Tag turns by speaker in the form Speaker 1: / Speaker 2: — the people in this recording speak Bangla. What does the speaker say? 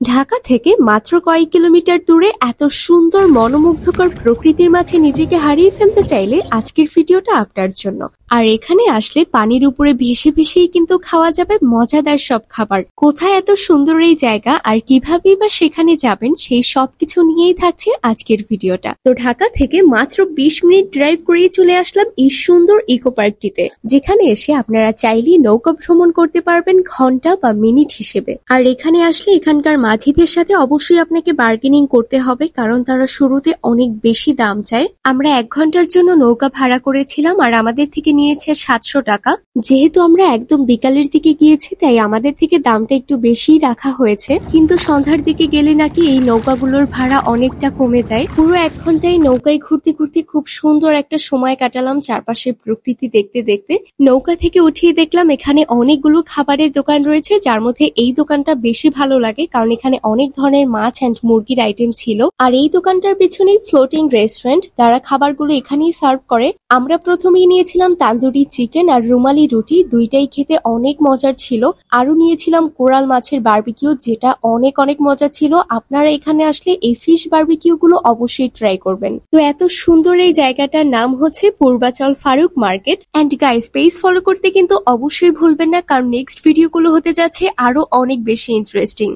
Speaker 1: ঢাকা থেকে মাত্র কয়েক কিলোমিটার দূরে এত সুন্দর মনোমুগ্ধকর প্রকৃতির মাঝে নিজেকে হারিয়ে ফেলতে চাইলে আজকের ভিডিওটা আপনার জন্য। আর এখানে আসলে পানির উপরে ভেসে ভেসেই কিন্তু খাওয়া যাবে মজাদার সব খাবার। কোথায় এত সুন্দর এই জায়গা আর কিভাবেই বা সেখানে যাবেন সেই সবকিছু নিয়েই থাকছে আজকের ভিডিওটা। তো ঢাকা থেকে মাত্র 20 মিনিট ড্রাইভ করেই চলে আসলাম এই সুন্দর ইকো পার্কটিতে, যেখানে এসে আপনারা চাইলেই নৌকা ভ্রমণ করতে পারবেন ঘন্টা বা মিনিট হিসেবে। আর এখানে আসলে এখানকার মাঝিদের সাথে অবশ্যই আপনাকে বার্গেনিং করতে হবে, কারণ তারা শুরুতে অনেক বেশি দাম চায়। আমরা 1 ঘন্টার জন্য নৌকা ভাড়া করেছিলাম আর আমাদের থেকে নিয়েছে 700 টাকা। যেহেতু আমরা একদম বিকালের দিকে গিয়েছি তাই আমাদের থেকে দামটা একটু বেশি রাখা হয়েছে, কিন্তু সন্ধ্যার দিকে গেলে নাকি এই নৌকাগুলোর ভাড়া অনেকটা কমে যায়। পুরো 1 ঘন্টায় নৌকায় ঘুরতে ঘুরতে খুব সুন্দর একটা সময় কাটালাম চারপাশের প্রকৃতি দেখতে দেখতে। নৌকা থেকে উঠিয়ে দেখলাম এখানে অনেকগুলো খাবারের দোকান রয়েছে, যার মধ্যে এই দোকানটা বেশি ভালো লাগে কারণ এখানে অনেক ধরনের মাছ অ্যান্ড মুরগির আইটেম ছিল। আর এই দোকানটার পিছনেই ফ্লোটিং রেস্টুরেন্ট, তারা খাবারগুলো এখানেই সার্ভ করে। আমরা প্রথমেই নিয়েছিলাম তান্দুরি চিকেন আর রুমালি রুটি, দুইটাই খেতে অনেক মজার ছিল। আরো নিয়েছিলাম কোরাল মাছের বারবিকিউ, যেটা অনেক অনেক মজা ছিল। আপনারা এখানে আসলে এই ফিশ বারবিকিউ গুলো অবশ্যই ট্রাই করবেন। তো এত সুন্দর এই জায়গাটার নাম হচ্ছে Purbachal Farooq market. And guys, page follow করতে কিন্তু অবশ্যই ভুলবেন না, কারণ নেক্সট ভিডিওগুলো হতে যাচ্ছে আরো অনেক বেশি ইন্টারেস্টিং।